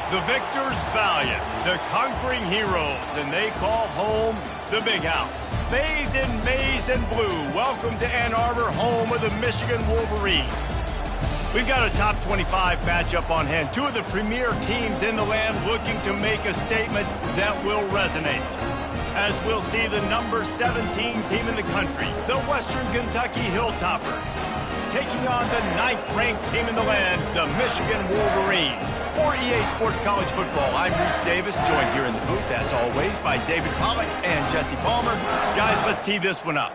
The victors valiant, the conquering heroes, and they call home the Big House. Bathed in maize and blue, welcome to Ann Arbor, home of the Michigan Wolverines. We've got a top 25 matchup on hand. Two of the premier teams in the land looking to make a statement that will resonate. As we'll see the number 17 team in the country, the Western Kentucky Hilltoppers, taking on the 9th-ranked team in the land, the Michigan Wolverines. For EA Sports College Football, I'm Reese Davis, joined here in the booth, as always, by David Pollack and Jesse Palmer. Guys, let's tee this one up.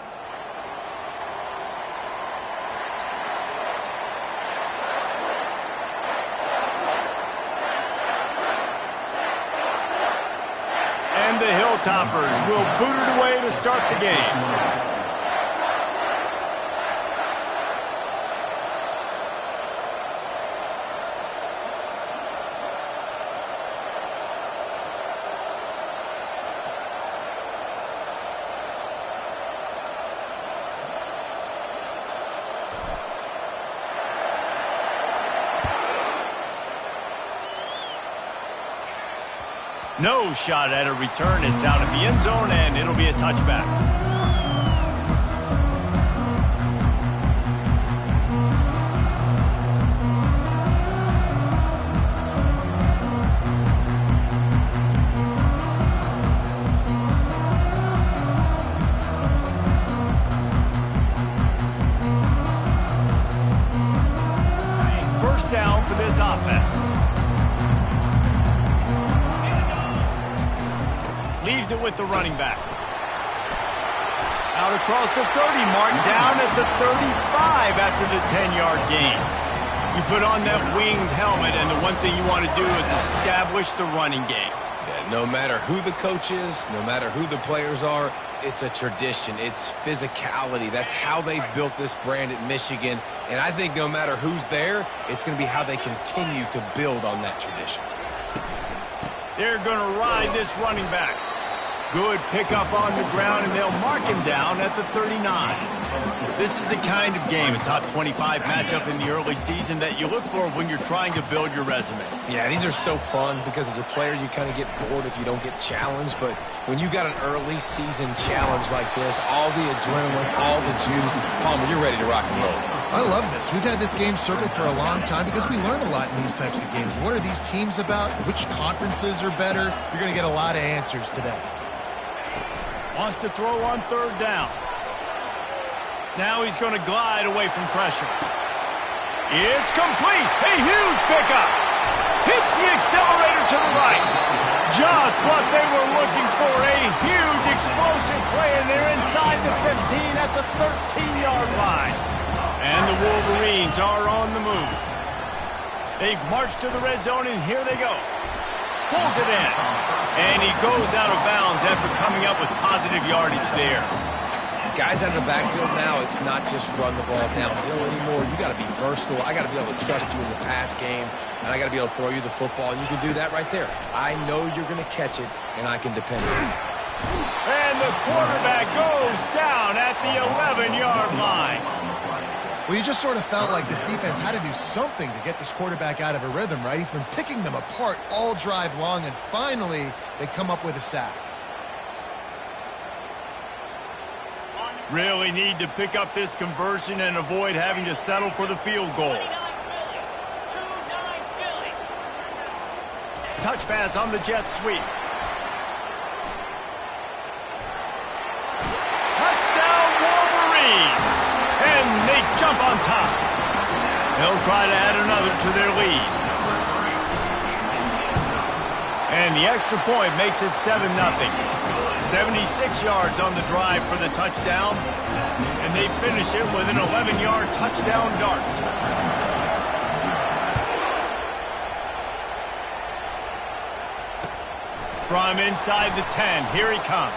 And the Hilltoppers will boot it away to start the game. No shot at a return. It's out of the end zone, and it'll be a touchback. First down for this offense. Leaves it with the running back. Out across the 30 mark, down at the 35 after the 10-yard gain. You put on that winged helmet, and the one thing you want to do is establish the running game. Yeah, no matter who the coach is, no matter who the players are, it's a tradition. It's physicality. That's how they built this brand at Michigan. And I think no matter who's there, it's going to be how they continue to build on that tradition. They're going to ride this running back. Good pickup on the ground, and they'll mark him down at the 39. This is a kind of game, a top 25 matchup in the early season that you look for when you're trying to build your resume. Yeah, these are so fun because as a player, you kind of get bored if you don't get challenged. But when you got an early season challenge like this, all the adrenaline, all the juice, Palmer, you're ready to rock and roll. I love this. We've had this game circled for a long time because we learn a lot in these types of games. What are these teams about? Which conferences are better? You're going to get a lot of answers today. Wants to throw on third down. Now he's going to glide away from pressure. It's complete. A huge pickup. Hits the accelerator to the right. Just what they were looking for. A huge explosive play, and they're inside the 15 at the 13-yard line. And the Wolverines are on the move. They've marched to the red zone, and here they go. Pulls it in. And he goes out of bounds after coming up with positive yardage there. Guys out of the backfield now, it's not just run the ball downhill anymore. You got to be versatile. I got to be able to trust you in the pass game, and I got to be able to throw you the football, and you can do that right there. I know you're going to catch it, and I can depend on it. And the quarterback goes down at the 11-yard line. Well, you just sort of felt like this defense had to do something to get this quarterback out of a rhythm, right? He's been picking them apart all drive long, and finally they come up with a sack. Really need to pick up this conversion and avoid having to settle for the field goal. Touch pass on the jet sweep. Touchdown Wolverines! And they jump on top. They'll try to add another to their lead. And the extra point makes it 7-0. 76 yards on the drive for the touchdown. And they finish it with an 11-yard touchdown dart. From inside the 10, here he comes.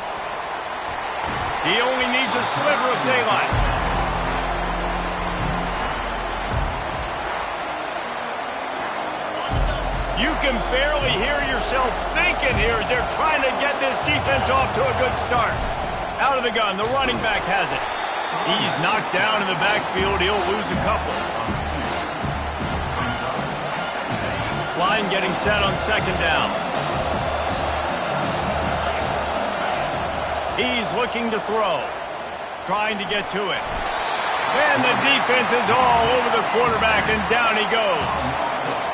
He only needs a sliver of daylight. You can barely hear yourself thinking here as they're trying to get this defense off to a good start. Out of the gun, the running back has it. He's knocked down in the backfield. He'll lose a couple. line, getting set on second down. He's looking to throw, trying to get to it. And the defense is all over the quarterback, and down he goes.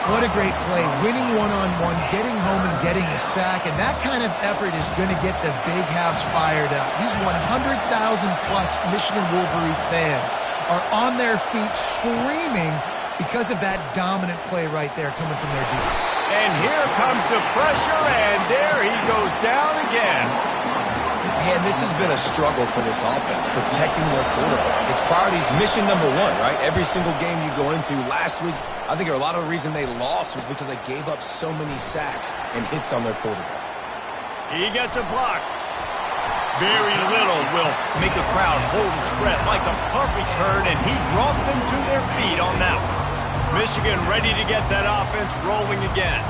What a great play. Winning one-on-one, getting home and getting a sack, and that kind of effort is going to get the big house fired up. These 100,000-plus Michigan Wolverine fans are on their feet screaming because of that dominant play right there coming from their defense. And here comes the pressure, and there he goes down again. Man, this has been a struggle for this offense, protecting their quarterback. It's priorities mission number one, right? Every single game you go into. Last week, I think a lot of the reason they lost was because they gave up so many sacks and hits on their quarterback. He gets a block. Very little will make a crowd hold its breath like a punt return, and he brought them to their feet on that one. Michigan ready to get that offense rolling again.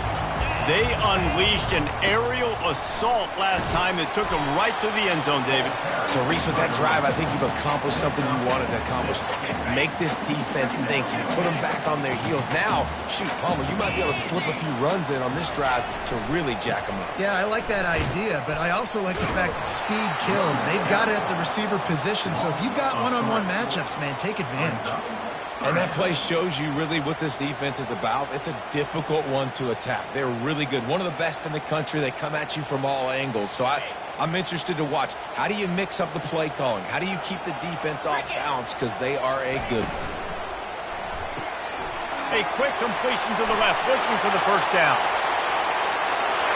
They unleashed an aerial assault last time that took them right to the end zone, David. So, Reese, with that drive, I think you've accomplished something you wanted to accomplish. Make this defense think. You put them back on their heels. Now, shoot, Palmer, you might be able to slip a few runs in on this drive to really jack them up. Yeah, I like that idea, but I also like the fact that speed kills. They've got it at the receiver position, so if you've got one-on-one matchups, man, take advantage. And that play shows you really what this defense is about. It's a difficult one to attack. They're really good. One of the best in the country. They come at you from all angles. So I'm interested to watch. How do you mix up the play calling? How do you keep the defense off balance? Because they are a good one. A quick completion to the left, looking for the first down.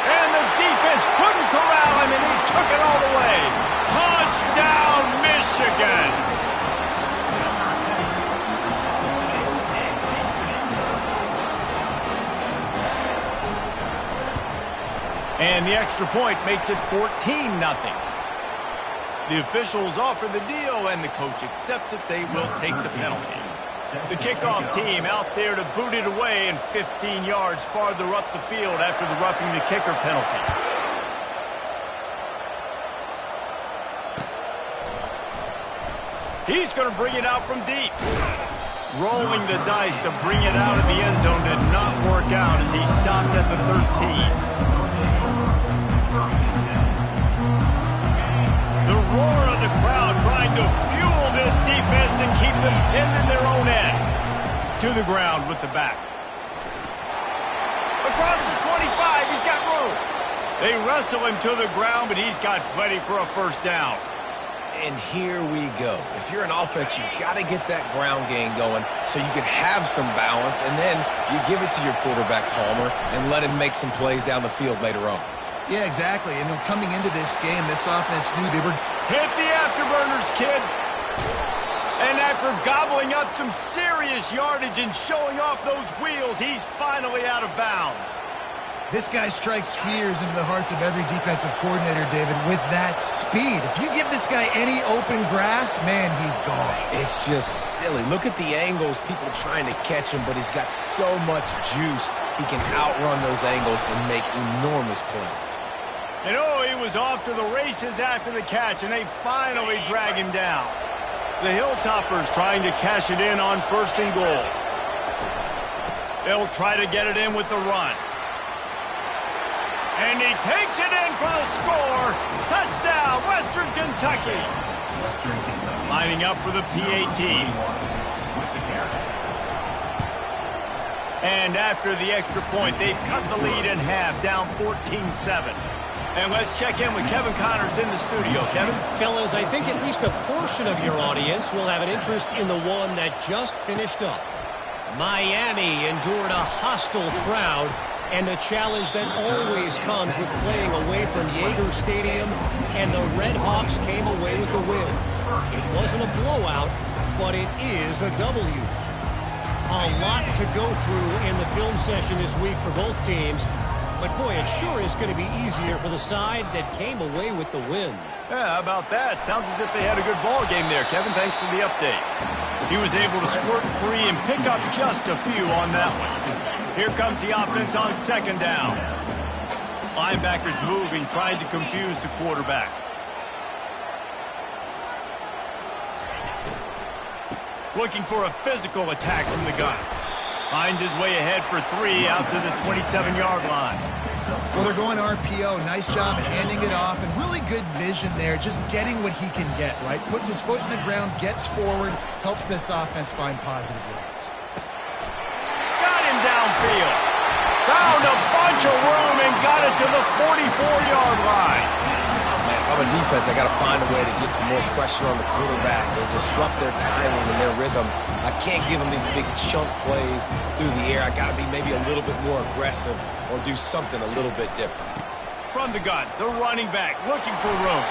And the defense couldn't corral him, and he took it all the way. Touchdown, Michigan! And the extra point makes it 14-0. The officials offer the deal, and the coach accepts it. They will take the penalty. The kickoff team out there to boot it away and 15 yards farther up the field after the roughing the kicker penalty. He's going to bring it out from deep. Rolling the dice to bring it out of the end zone did not work out as he stopped at the 13. The roar of the crowd trying to fuel this defense and keep them pinned in their own end. To the ground with the back. Across the 25, he's got room. They wrestle him to the ground, but he's got plenty for a first down. And here we go. If you're an offense, you've got to get that ground game going so you can have some balance, and then you give it to your quarterback, Palmer, and let him make some plays down the field later on. Yeah, exactly. And then coming into this game, this offense knew they were... Hit the afterburners, kid. And after gobbling up some serious yardage and showing off those wheels, he's finally out of bounds. This guy strikes fears into the hearts of every defensive coordinator, David, with that speed. If you give this guy any open grass, man, he's gone. It's just silly. Look at the angles, people trying to catch him, but he's got so much juice. He can outrun those angles and make enormous plays. And he was off to the races after the catch, and they finally drag him down. The Hilltoppers trying to cash it in on 1st and goal. They'll try to get it in with the run. And he takes it in for the score. Touchdown, Western Kentucky. Lining up for the PAT. And after the extra point, they've cut the lead in half, down 14-7. And let's check in with Kevin Connors in the studio. Kevin? Fellas, I think at least a portion of your audience will have an interest in the one that just finished up. Miami endured a hostile crowd and the challenge that always comes with playing away from Yager Stadium, and the Red Hawks came away with the win. It wasn't a blowout, but it is a W. A lot to go through in the film session this week for both teams, but boy, it sure is going to be easier for the side that came away with the win. Yeah, how about that? Sounds as if they had a good ball game there, Kevin. Thanks for the update. He was able to squirt free and pick up just a few on that one. Here comes the offense on 2nd down. Linebackers moving, trying to confuse the quarterback. Looking for a physical attack from the gun. Finds his way ahead for 3 out to the 27-yard line. Well, they're going RPO. Nice job handing it off, and really good vision there, just getting what he can get, right? Puts his foot in the ground, gets forward, helps this offense find positive yards. Got him downfield. Found a bunch of room and got it to the 44-yard line. Man, if I'm a defense, I got to find a way to get some more pressure on the quarterback or disrupt their timing and their rhythm. I can't give them these big chunk plays through the air. I got to be maybe a little bit more aggressive or do something a little bit different. From the gun, the running back looking for room.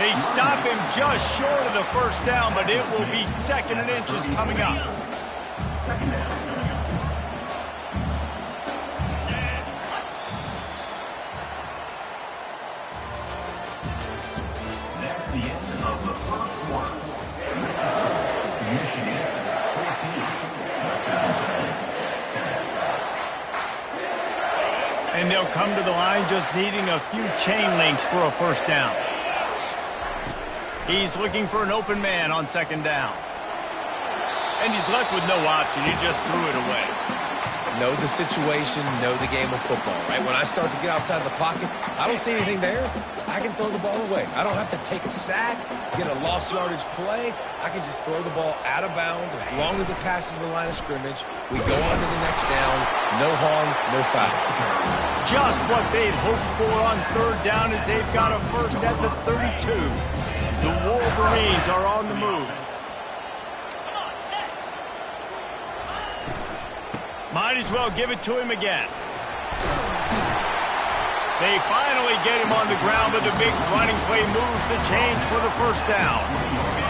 They stop him just short of the first down, but it will be 2nd and inches coming up. And they'll come to the line just needing a few chain links for a first down. He's looking for an open man on 2nd down. And he's left with no option. He just threw it away. Know the situation, know the game of football, right? When I start to get outside the pocket, I don't see anything there. I can throw the ball away. I don't have to take a sack, get a lost yardage play. I can just throw the ball out of bounds as long as it passes the line of scrimmage. We go on to the next down. No harm, no foul. Just what they'd hoped for on 3rd down as they've got a first at the 32. The Wolverines are on the move. Might as well give it to him again. They finally get him on the ground, but the big running play moves the chains for the first down.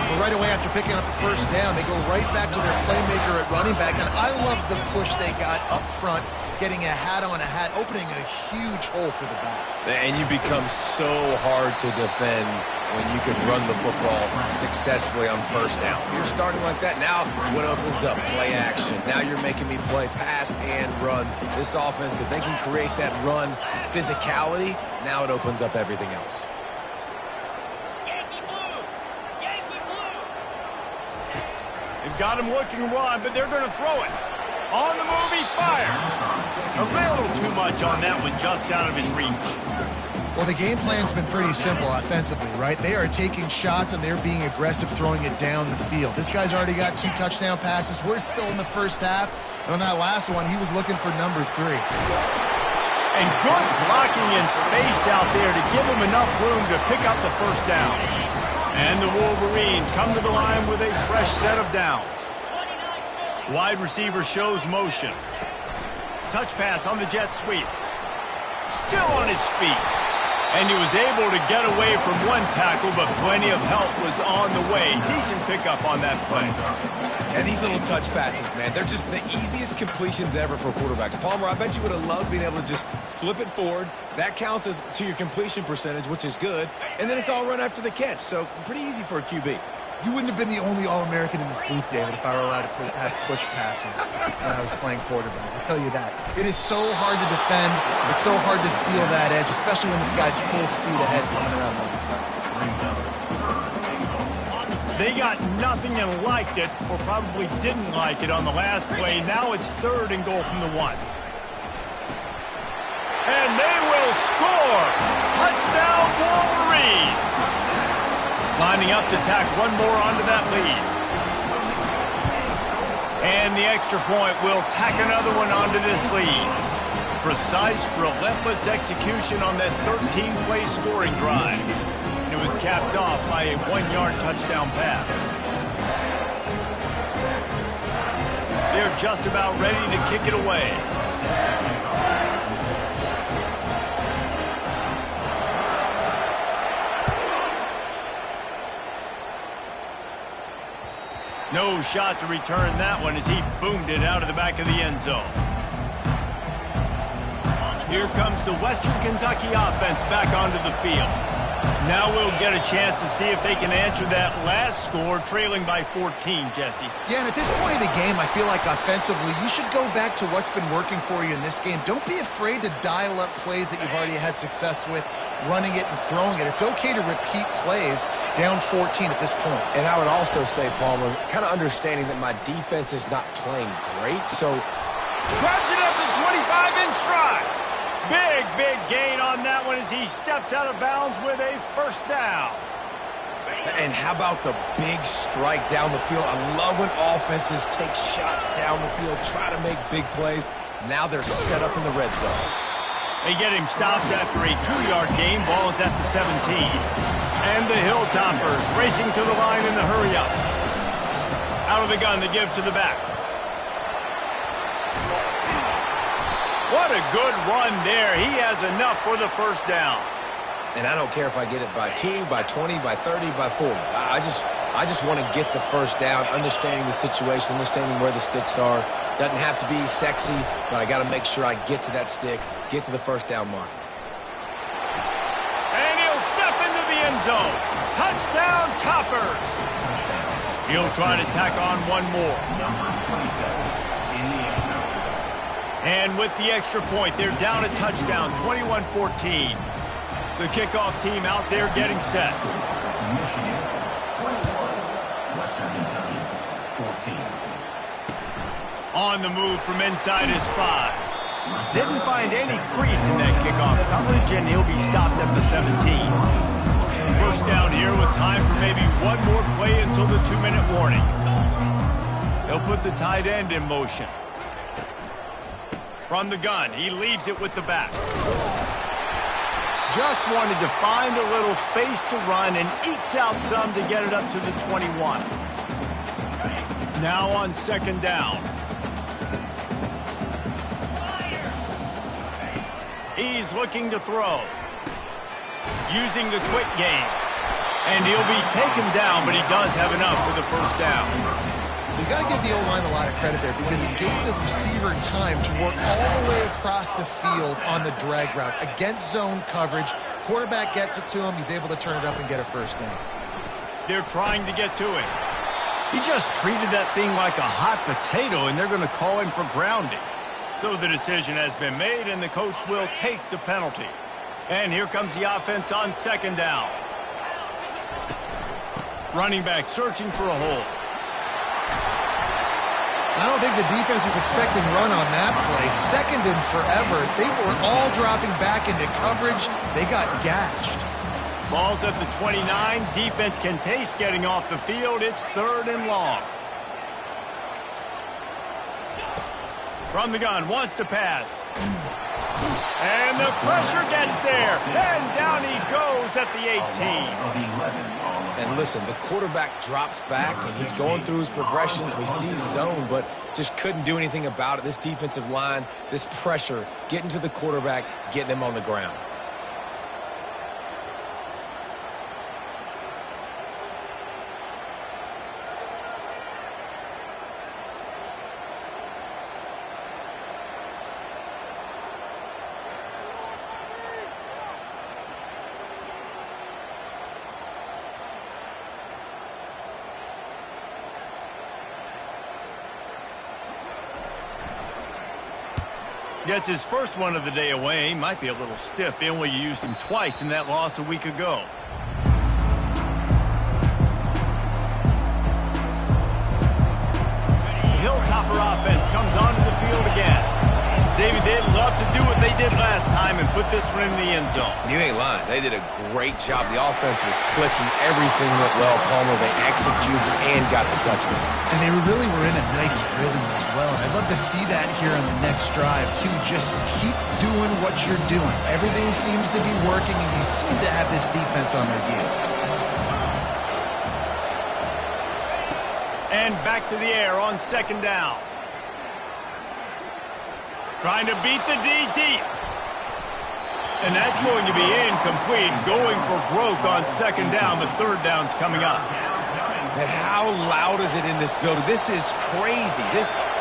Well, right away after picking up the first down, they go right back to their playmaker at running back, and I love the push they got up front, getting a hat on a hat, opening a huge hole for the back. And you become so hard to defend when you can run the football successfully on first down. You're starting like that. Now what opens up? Play action. Now you're making me play pass and run. This offense, if they can create that run physicality, now it opens up everything else. They've got him looking to run, but they're going to throw it. On the move, he fires. A little too much on that one, just out of his reach. Well, the game plan's been pretty simple offensively, right? They are taking shots, and they're being aggressive, throwing it down the field. This guy's already got 2 touchdown passes. We're still in the first half. And on that last one, he was looking for number 3. And good blocking in space out there to give him enough room to pick up the first down. And the Wolverines come to the line with a fresh set of downs. Wide receiver shows motion. Touch pass on the jet sweep. Still on his feet. And he was able to get away from one tackle, but plenty of help was on the way. Decent pickup on that play. And these little touch passes, man, they're just the easiest completions ever for quarterbacks. Palmer, I bet you would have loved being able to just flip it forward. That counts as to your completion percentage, which is good. And then it's all run after the catch, so pretty easy for a QB. You wouldn't have been the only All-American in this booth, David, if I were allowed to have push passes when I was playing quarterback. I'll tell you that. It is so hard to defend. It's so hard to seal that edge, especially when this guy's full speed ahead coming around the outside. They got nothing and liked it, or probably didn't like it on the last play. Now it's 3rd and goal from the 1. And they will score! Touchdown, Wolverines! Lining up to tack one more onto that lead. And the extra point will tack another one onto this lead. Precise, relentless execution on that 13-play scoring drive. And it was capped off by a 1-yard touchdown pass. They're just about ready to kick it away. No shot to return that one as he boomed it out of the back of the end zone. Here comes the Western Kentucky offense back onto the field. Now we'll get a chance to see if they can answer that last score, trailing by 14, Jesse. Yeah, and at this point in the game, I feel like offensively, you should go back to what's been working for you in this game. Don't be afraid to dial up plays that you've already had success with, running it and throwing it. It's okay to repeat plays down 14 at this point. And I would also say, Palmer, kind of understanding that my defense is not playing great, so Grabs it at the 25 in stride. Big gain on that one as he steps out of bounds with a first down. And how about the big strike down the field? I love when offenses take shots down the field, try to make big plays. Now they're set up in the red zone. They get him stopped after a 2-yard gain. Ball is at the 17. And the Hilltoppers racing to the line in the hurry-up. Out of the gun to give to the back. What a good run there. He has enough for the first down. And I don't care if I get it by 2, by 20, by 30, by 40. I just want to get the first down, understanding the situation, understanding where the sticks are. Doesn't have to be sexy, but I got to make sure I get to that stick, get to the first down mark. And he'll step into the end zone. Touchdown, Toppers. He'll try to tack on one more. And with the extra point, they're down a touchdown, 21-14. The kickoff team out there getting set. On the move from inside his 5. Didn't find any crease in that kickoff coverage, and he'll be stopped at the 17. First down here with time for maybe one more play until the 2-minute warning. They'll put the tight end in motion. From the gun, he leaves it with the back. Just wanted to find a little space to run and ekes out some to get it up to the 21. Now on second down. He's looking to throw. Using the quick game. And he'll be taken down, but he does have enough for the first down. You got to give the O-line a lot of credit there because it gave the receiver time to work all the way across the field on the drag route against zone coverage. Quarterback gets it to him. He's able to turn it up and get a first down. They're trying to get to him. He just treated that thing like a hot potato, and they're going to call him for grounding. So the decision has been made, and the coach will take the penalty. And here comes the offense on second down. Running back searching for a hole. I don't think the defense was expecting run on that play. Second and forever. They were all dropping back into coverage. They got gashed. Ball's at the 29. Defense can taste getting off the field. It's 3rd and long. From the gun, wants to pass. And the pressure gets there. And down he goes at the 18. And listen, the quarterback drops back, and he's going through his progressions. We see zone, but just couldn't do anything about it. This defensive line, this pressure, getting to the quarterback, getting him on the ground. Gets his first one of the day away. Might be a little stiff, being where you used him twice in that loss a week ago. The Hilltopper offense comes onto the field again. David, they'd love to do what they did last time and put this one in the end zone. You ain't lying. They did a great job. The offense was clicking. Everything went well, Palmer. They executed and got the touchdown. And they really were in a nice rhythm as well. And I'd love to see that here on the next drive, too. Just keep doing what you're doing. Everything seems to be working, and you seem to have this defense on their heels. And back to the air on second down. Trying to beat the D deep. And that's going to be incomplete. Going for broke on second down, but third down's coming up. And how loud is it in this building? This is crazy.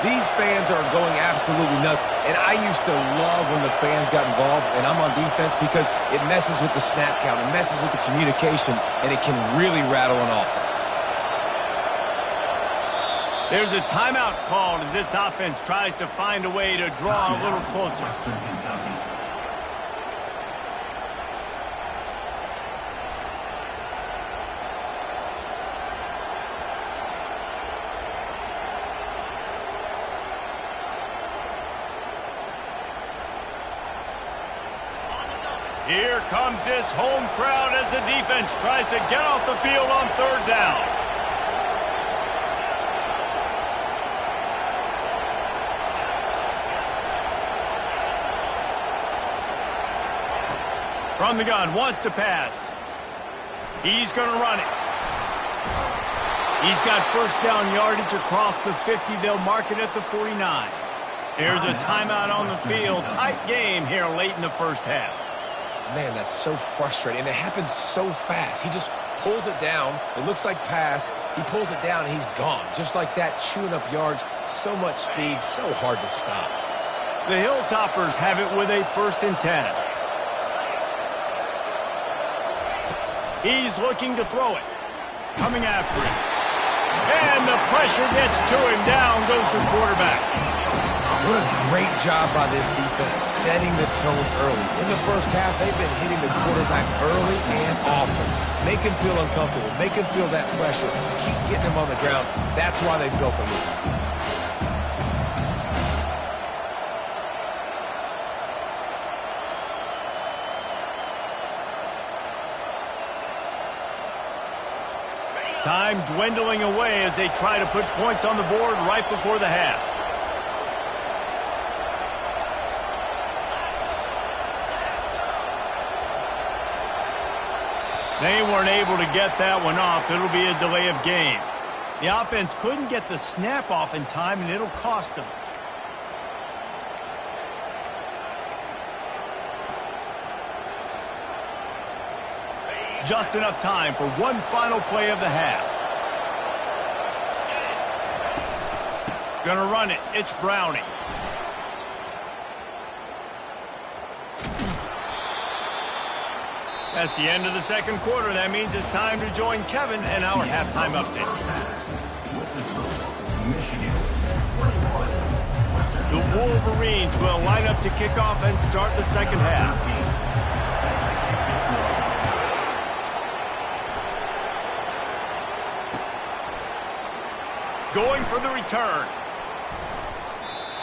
These fans are going absolutely nuts. And I used to love when the fans got involved, and I'm on defense because it messes with the snap count. It messes with the communication, and it can really rattle an offense. There's a timeout called as this offense tries to find a way to draw a little closer. Here comes this home crowd as the defense tries to get off the field on third down. From the gun, wants to pass. He's going to run it. He's got first down yardage across the 50. They'll mark it at the 49. Here's a timeout on the field. Tight game here late in the first half. Man, that's so frustrating. And it happens so fast. He just pulls it down. It looks like pass. He pulls it down, and he's gone. Just like that, chewing up yards. So much speed, so hard to stop. The Hilltoppers have it with a 1st and 10. He's looking to throw it. Coming after him. And the pressure gets to him. Down goes the quarterback. What a great job by this defense setting the tone early. In the first half, they've been hitting the quarterback early and often. Make him feel uncomfortable. Make him feel that pressure. Keep getting him on the ground. That's why they built a lead. Time dwindling away as they try to put points on the board right before the half. They weren't able to get that one off. It'll be a delay of game. The offense couldn't get the snap off in time, and it'll cost them. Just enough time for one final play of the half. Gonna run it. It's Browning. That's the end of the second quarter. That means it's time to join Kevin and our halftime update. The Wolverines will line up to kick off and start the second half. Going for the return.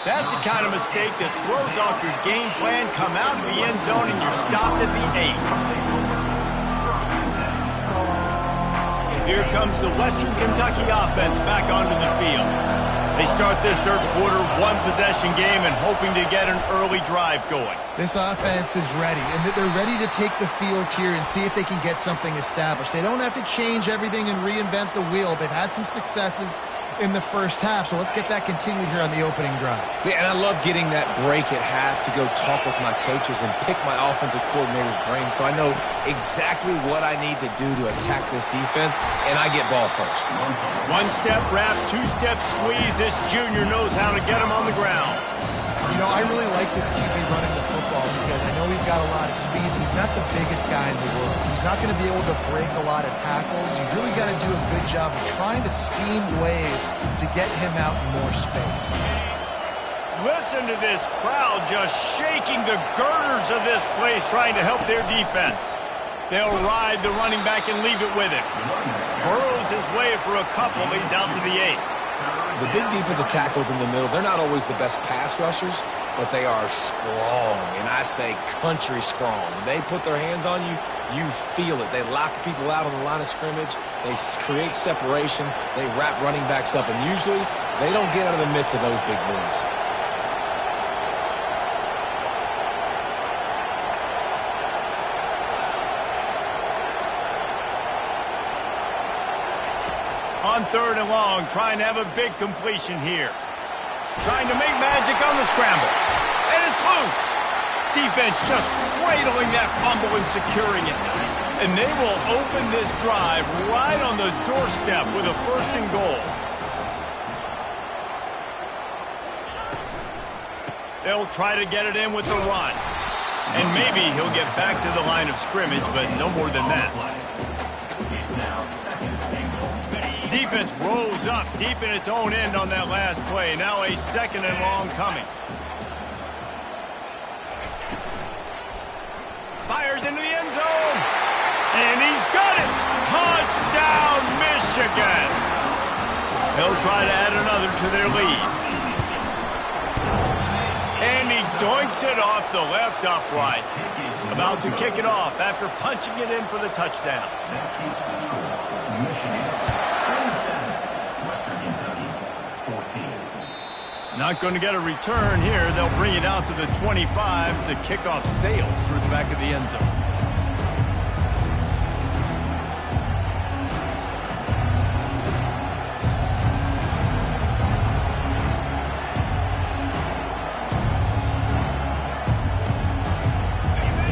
That's the kind of mistake that throws off your game plan. Come out of the end zone and you're stopped at the 8. Here comes the Western Kentucky offense back onto the field. They start this third quarter one-possession game and hoping to get an early drive going. This offense is ready, and they're ready to take the field here and see if they can get something established. They don't have to change everything and reinvent the wheel. They've had some successes in the first half, so let's get that continued here on the opening drive. Yeah, and I love getting that break at half to go talk with my coaches and pick my offensive coordinator's brain so I know exactly what I need to do to attack this defense, and I get ball first. One-step wrap, two-step squeeze. This junior knows how to get him on the ground. You know, I really like this QB running the football because I know he's got a lot of speed, but he's not the biggest guy in the world, so he's not going to be able to break a lot of tackles. You really got to do a good job of trying to scheme ways to get him out in more space. Listen to this crowd just shaking the girders of this place trying to help their defense. They'll ride the running back and leave it with him. Burrows his way for a couple. He's out to the 8. The big defensive tackles in the middle, they're not always the best pass rushers, but they are strong, and I say country strong. When they put their hands on you, you feel it. They lock people out on the line of scrimmage. They create separation. They wrap running backs up, and usually they don't get out of the midst of those big boys. On third and long, trying to have a big completion here. Trying to make magic on the scramble. And it's loose. Defense just cradling that fumble and securing it. And they will open this drive right on the doorstep with a 1st and goal. They'll try to get it in with the run. And maybe he'll get back to the line of scrimmage, but no more than that. Defense rolls up deep in its own end on that last play. Now a 2nd and long coming. Fires into the end zone. And he's got it. Touchdown, Michigan. They'll try to add another to their lead. And he Doinks it off the left upright. About to kick it off after punching it in for the touchdown. Not going to get a return here. They'll bring it out to the 25 as the kickoff sails through the back of the end zone.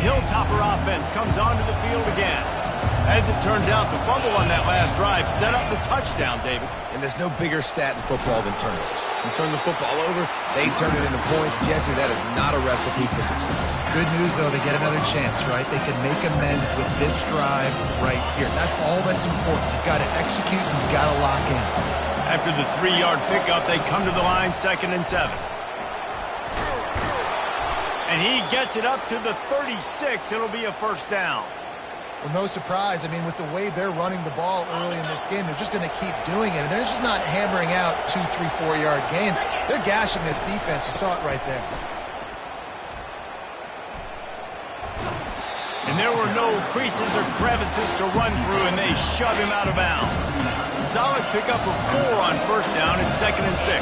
Hilltopper offense comes onto the field again. As it turns out, the fumble on that last drive set up the touchdown, David. And there's no bigger stat in football than turnovers. You turn the football over, they turn it into points. Jesse, that is not a recipe for success. Good news, though, they get another chance, right? They can make amends with this drive right here. That's all that's important. You've got to execute and you've got to lock in. After the 3-yard pickup, they come to the line 2nd and 7. And he gets it up to the 36. It'll be a first down. Well, no surprise. I mean, with the way they're running the ball early in this game, they're just going to keep doing it. And they're just not hammering out 2, 3, 4-yard gains. They're gashing this defense. You saw it right there. And there were no creases or crevices to run through, and they shove him out of bounds. Solid pickup of 4 on first down and 2nd and 6.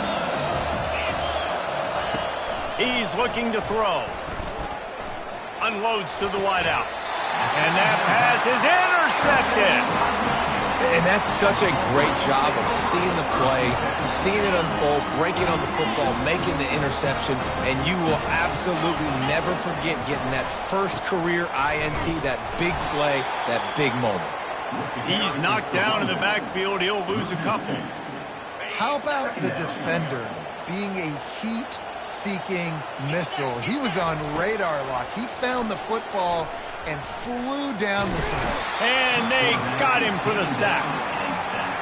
He's looking to throw. Unloads to the wideout. And that pass is intercepted. And that's such a great job of seeing the play, seeing it unfold, breaking on the football, making the interception, and you will absolutely never forget getting that first career INT, that big play, that big moment. He's knocked down in the backfield. He'll lose a couple. How about the defender being a heat-seeking missile? He was on radar lock. He found the football and flew down the side. And they got him for the sack.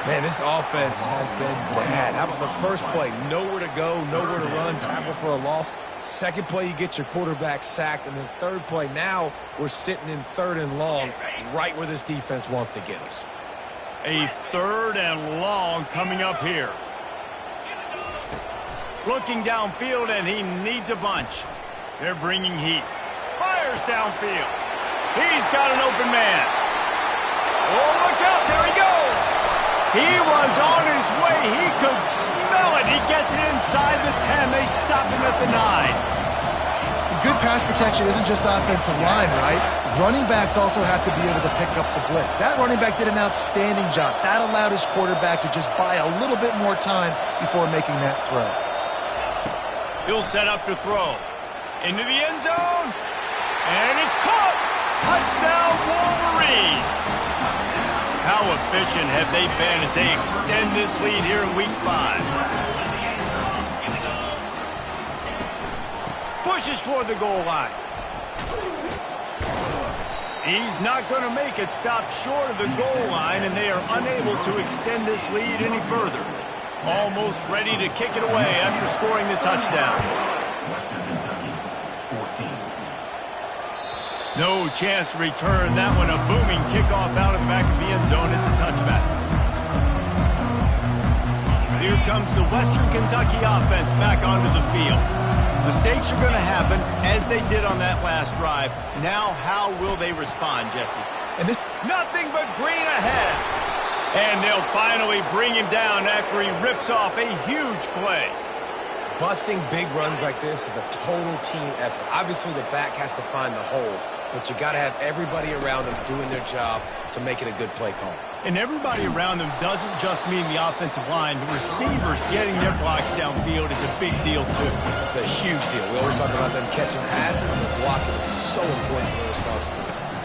Man, this offense has been bad. How about the first play? Nowhere to go, nowhere to run, tackle for a loss. Second play, you get your quarterback sacked. And the third play, now we're sitting in 3rd and long, right where this defense wants to get us. A 3rd and long coming up here. Looking downfield, and he needs a bunch. They're bringing heat. Fires downfield. He's got an open man. Oh, look out. There he goes. He was on his way. He could smell it. He gets it inside the 10. They stop him at the 9. Good pass protection isn't just offensive line, right? Running backs also have to be able to pick up the blitz. That running back did an outstanding job. That allowed his quarterback to just buy a little bit more time before making that throw. He'll set up to throw. Into the end zone. And it's caught. Touchdown, Wolverines. How efficient have they been as they extend this lead here in Week 5? Pushes for the goal line. He's not going to make it. Stop short of the goal line, and they are unable to extend this lead any further. Almost ready to kick it away after scoring the touchdown. No chance to return that one. A booming kickoff out of the back of the end zone. It's a touchback. Here comes the Western Kentucky offense back onto the field. Mistakes are going to happen as they did on that last drive. Now how will they respond, Jesse? And this nothing but green ahead. And they'll finally bring him down after he rips off a huge play. Busting big runs like this is a total team effort. Obviously, the back has to find the hole, but you got to have everybody around them doing their job to make it a good play call. And everybody around them doesn't just mean the offensive line. The receivers getting their blocks downfield is a big deal, too. It's a huge deal. We always talk about them catching passes, and the blocking is so important for their responsibilities.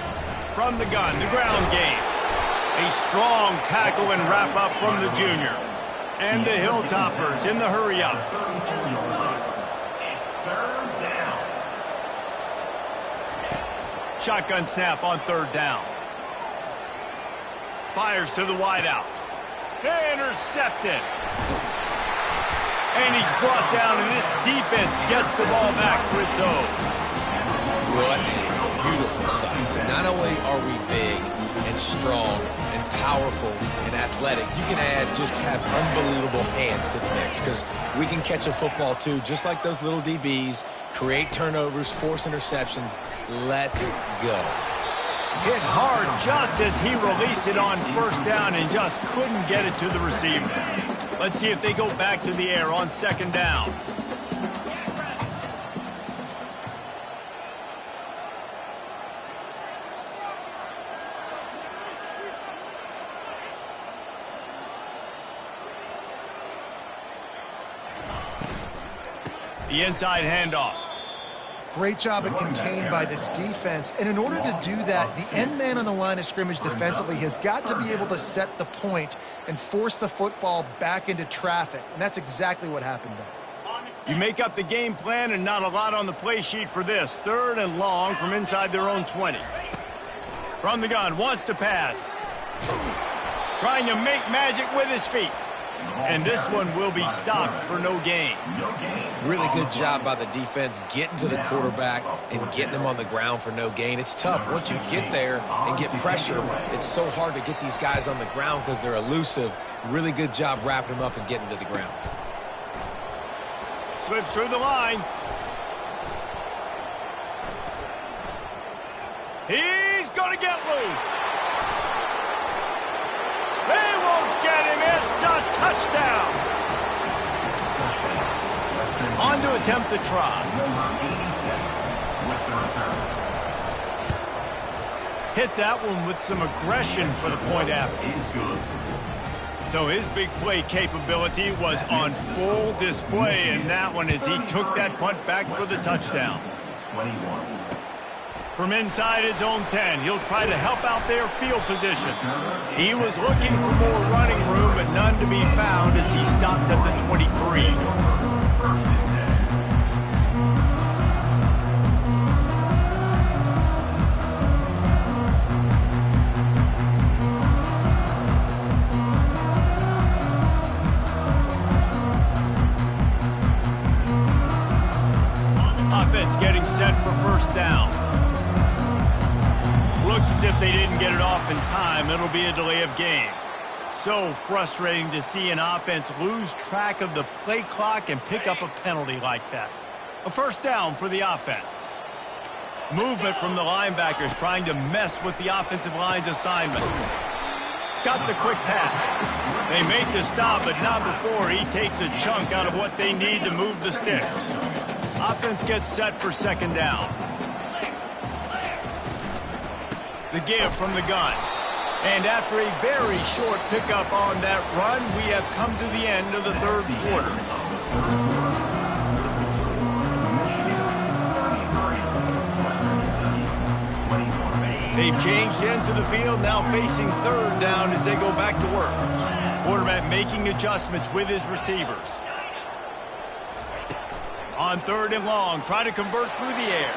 From the gun, the ground game. A strong tackle and wrap-up from the junior. And the Hilltoppers in the hurry-up. Shotgun snap on 3rd down. Fires to the wideout. Intercepted. And he's brought down, and this defense gets the ball back for its own. What a beautiful sight. Not only are we big, and strong and powerful and athletic, you can just have unbelievable hands to the mix, because we can catch a football too, just like those little DBs, create turnovers, force interceptions. Let's go. Hit hard just as he released it on first down and just couldn't get it to the receiver. Let's see if they go back to the air on second down. The inside handoff. Great job at contained by this defense. And in order to do that, the end man on the line of scrimmage defensively has got to be able to set the point and force the football back into traffic. And that's exactly what happened there. You make up the game plan and not a lot on the play sheet for this. 3rd and long from inside their own 20. From the gun, wants to pass. Trying to make magic with his feet. And this one will be stopped for no gain. Really good job by the defense getting to the quarterback and getting him on the ground for no gain. It's tough. Once you get there and get pressure, it's so hard to get these guys on the ground because they're elusive. Really good job wrapping them up and getting to the ground. Slips through the line. He's going to get loose. They won't get him. It's a touchdown. On to attempt the try. Hit that one with some aggression for the point after. So his big play capability was on full display in that one as he took that punt back for the touchdown. From inside his own 10, he'll try to help out their field position. He was looking for more running room, but none to be found as he stopped at the 23. Offense getting set for first down. Looks as if they didn't get it off in time. It'll be a delay of game. So frustrating to see an offense lose track of the play clock and pick up a penalty like that. A first down for the offense. Movement from the linebackers trying to mess with the offensive line's assignments. Got the quick pass. They make the stop, but not before he takes a chunk out of what they need to move the sticks. Offense gets set for second down. The give from the gun. And after a very short pickup on that run, we have come to the end of the third quarter. They've changed ends of the field, now facing third down as they go back to work. Quarterback making adjustments with his receivers. On 3rd and long, try to convert through the air.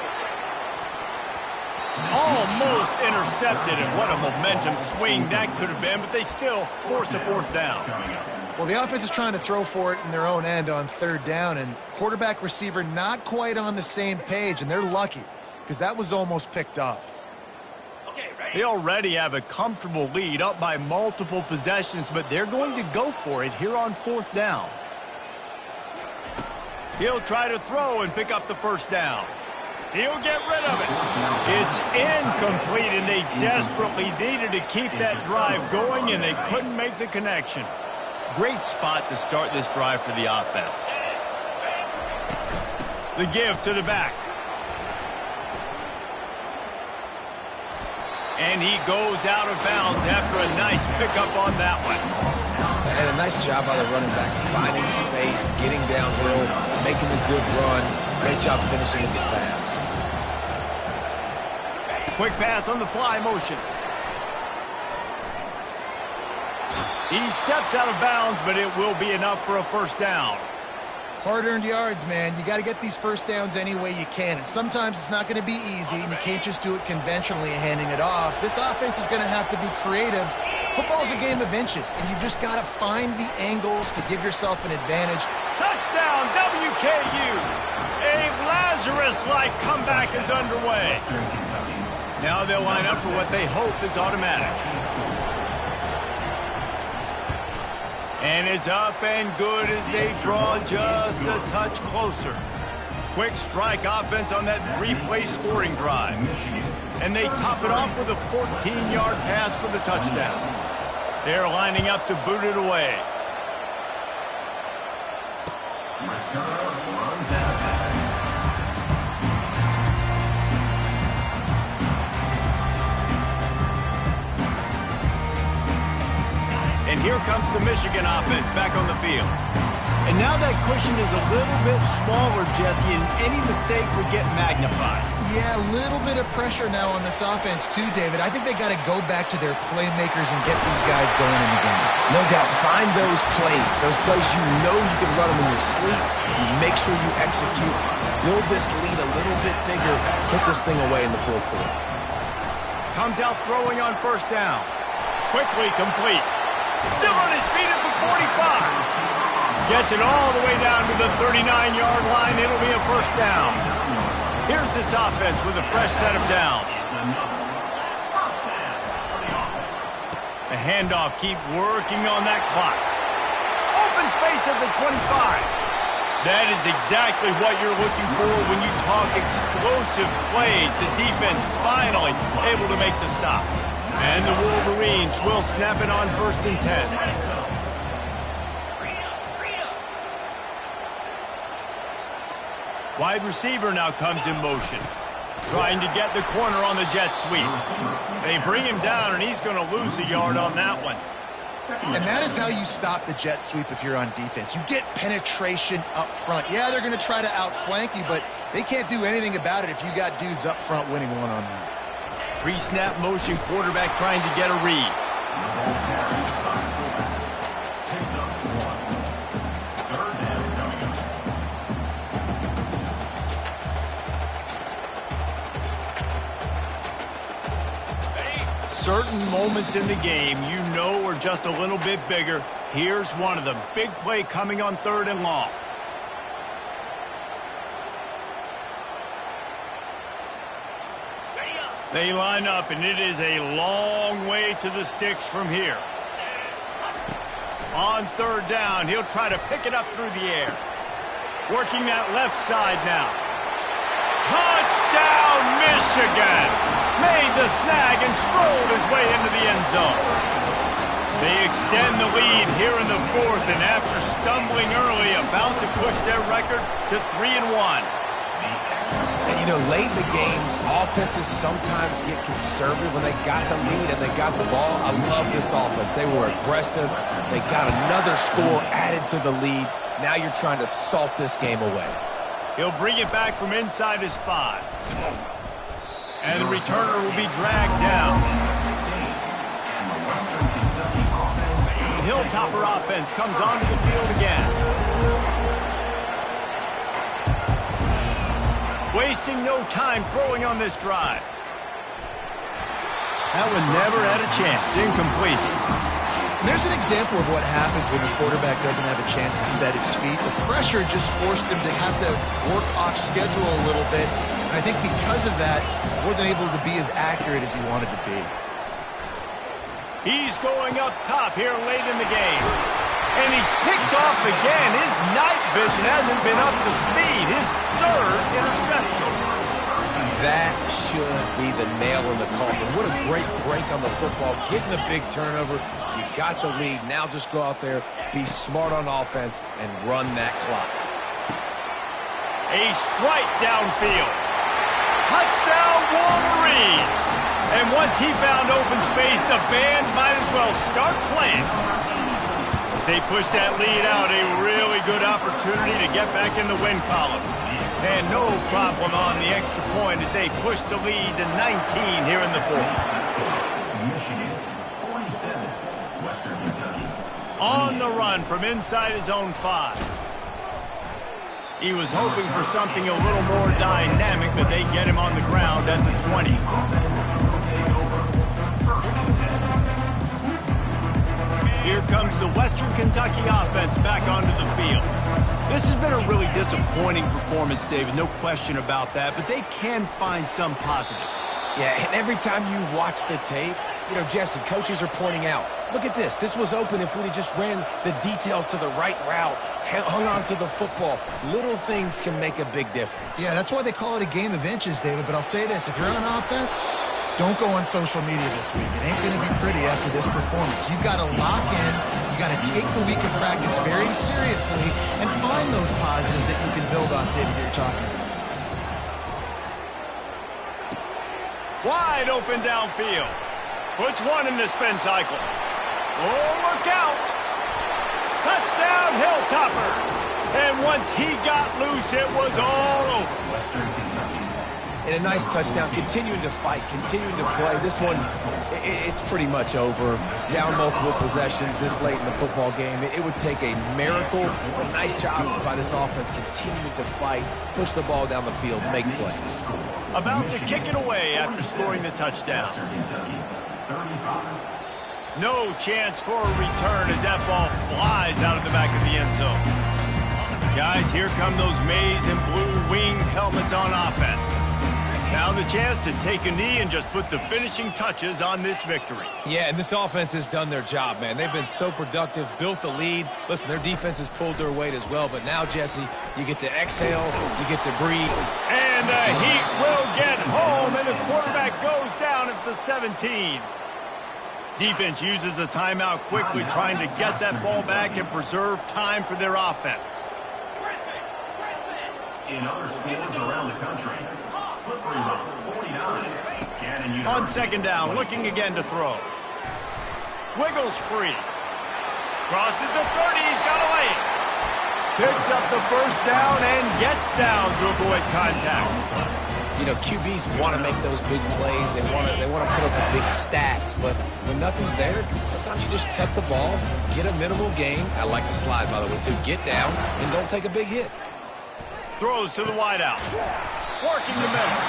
Almost intercepted, and what a momentum swing that could have been, but they still force a fourth down. Well, the offense is trying to throw for it in their own end on 3rd down, and quarterback receiver not quite on the same page, and they're lucky because that was almost picked off. They already have a comfortable lead up by multiple possessions, but they're going to go for it here on 4th down. He'll try to throw and pick up the first down. He'll get rid of it. It's incomplete, and they desperately needed to keep that drive going, and they couldn't make the connection. Great spot to start this drive for the offense. The give to the back. And he goes out of bounds after a nice pickup on that one. And a nice job by the running back, finding space, getting downhill, making a good run. Great job finishing with his pads. Quick pass on the fly motion. He steps out of bounds, but it will be enough for a first down. Hard-earned yards, man. You got to get these first downs any way you can. And sometimes it's not going to be easy, and you can't just do it conventionally and handing it off. This offense is going to have to be creative. Football's a game of inches, and you've just got to find the angles to give yourself an advantage. Touchdown, WKU! A Lazarus-like comeback is underway. Now they'll line up for what they hope is automatic. And it's up and good as they draw just a touch closer. Quick strike offense on that three-play scoring drive. And they top it off with a 14-yard pass for the touchdown. They're lining up to boot it away. And here comes the Michigan offense back on the field. And now that cushion is a little bit smaller, Jesse, and any mistake would get magnified. Yeah, a little bit of pressure now on this offense too, David. I think they got to go back to their playmakers and get these guys going in the game. No doubt. Find those plays you know you can run them in your sleep. You make sure you execute. Build this lead a little bit bigger. Put this thing away in the fourth quarter. Comes out throwing on first down. Quickly complete. Still on his feet at the 45. Gets it all the way down to the 39-yard line. It'll be a first down. Here's this offense with a fresh set of downs. The handoff, keep working on that clock. Open space at the 25. That is exactly what you're looking for when you talk explosive plays. The defense finally able to make the stop. And the Wolverines will snap it on 1st and 10. Wide receiver now comes in motion. Trying to get the corner on the jet sweep. They bring him down, and he's going to lose a yard on that one. And that is how you stop the jet sweep if you're on defense. You get penetration up front. Yeah, they're going to try to outflank you, but they can't do anything about it if you got dudes up front winning one-on-one. Pre-snap motion, quarterback trying to get a read. Certain moments in the game you know are just a little bit bigger. Here's one of them. Big play coming on 3rd and long. They line up, and it is a long way to the sticks from here. On 3rd down, he'll try to pick it up through the air. Working that left side now. Touchdown, Michigan! Made the snag and strolled his way into the end zone. They extend the lead here in the 4th, and after stumbling early, about to push their record to 3-1. And, you know, late in the games, offenses sometimes get conservative when they got the lead and they got the ball. I love this offense. They were aggressive. They got another score added to the lead. Now you're trying to salt this game away. He'll bring it back from inside his 5. And the returner will be dragged down. The Hilltopper offense comes onto the field again. Wasting no time throwing on this drive. That one never had a chance. Incomplete. There's an example of what happens when the quarterback doesn't have a chance to set his feet. The pressure just forced him to have to work off schedule a little bit. And I think because of that, he wasn't able to be as accurate as he wanted to be. He's going up top here late in the game. And he's picked off again. His night vision hasn't been up to speed. His 3rd interception. That should be the nail in the coffin. What a great break on the football. Getting the big turnover. You got the lead. Now just go out there, be smart on offense, and run that clock. A strike downfield. Touchdown, Wolverines. And once he found open space, the band might as well start playing. As they push that lead out, a really good opportunity to get back in the win column. And no problem on the extra point as they push the lead to 19 here in the 4th. On the run from inside his own 5. He was hoping for something a little more dynamic, but they get him on the ground at the 20. Here comes the Western Kentucky offense back onto the field. This has been a really disappointing performance, David, no question about that, but they can find some positives. Yeah, and every time you watch the tape, you know, Jesse, coaches are pointing out, look at this. This was open if we'd have just ran the details to the right route, hung on to the football. Little things can make a big difference. Yeah, that's why they call it a game of inches, David. But I'll say this, if you're on offense, don't go on social media this week. It ain't going to be pretty after this performance. You've got to lock in. You've got to take the week of practice very seriously and find those positives that you can build off, David, that you're talking about. Wide open downfield. Puts one in the spin cycle. Oh, look out. Touchdown, Hilltoppers. And once he got loose, it was all over. And a nice touchdown, continuing to fight, continuing to play. This one, it's pretty much over. Down multiple possessions this late in the football game. It would take a miracle. A nice job by this offense continuing to fight, push the ball down the field, make plays. About to kick it away after scoring the touchdown. No chance for a return as that ball flies out of the back of the end zone. Guys, here come those maize and blue winged helmets on offense. Now the chance to take a knee and just put the finishing touches on this victory. Yeah, and this offense has done their job, man. They've been so productive, built the lead. Listen, their defense has pulled their weight as well. But now, Jesse, you get to exhale, you get to breathe. And the Heat will get home, and the quarterback goes down at the 17. Defense uses a timeout quickly, trying to get that ball back and preserve time for their offense. In other schools around the country, slippery route 49. On second down, looking again to throw. Wiggles free. Crosses the 30, he's got away. Picks up the first down and gets down to avoid contact. You know, QBs want to make those big plays. They want to put up the big stats. But when nothing's there, sometimes you just tuck the ball, get a minimal gain. I like the slide, by the way, too. Get down and don't take a big hit. Throws to the wideout. Working the middle.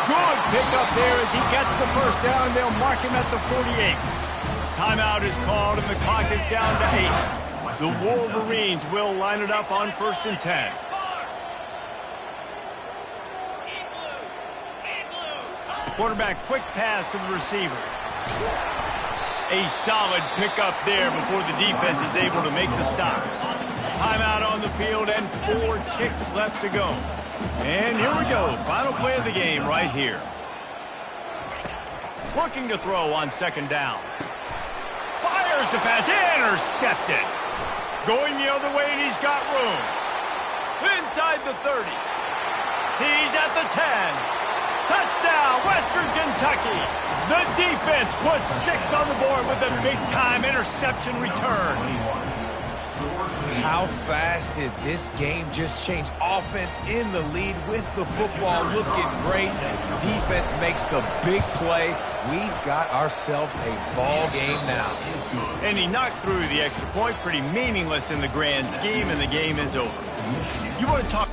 Good pickup there as he gets the first down. They'll mark him at the 48. Timeout is called and the clock is down to 8. The Wolverines will line it up on 1st and 10. Quarterback quick pass to the receiver. A solid pickup there before the defense is able to make the stop. Timeout on the field and 4 ticks left to go. And here we go. Final play of the game right here. Looking to throw on second down. Fires the pass. Intercepted. Going the other way and he's got room. Inside the 30. He's at the 10. Touchdown, Western Kentucky. The defense puts 6 on the board with a big-time interception return. How fast did this game just change? Offense in the lead with the football looking great. Defense makes the big play. We've got ourselves a ball game now. And he knocked through the extra point. Pretty meaningless in the grand scheme, and the game is over. You want to talk...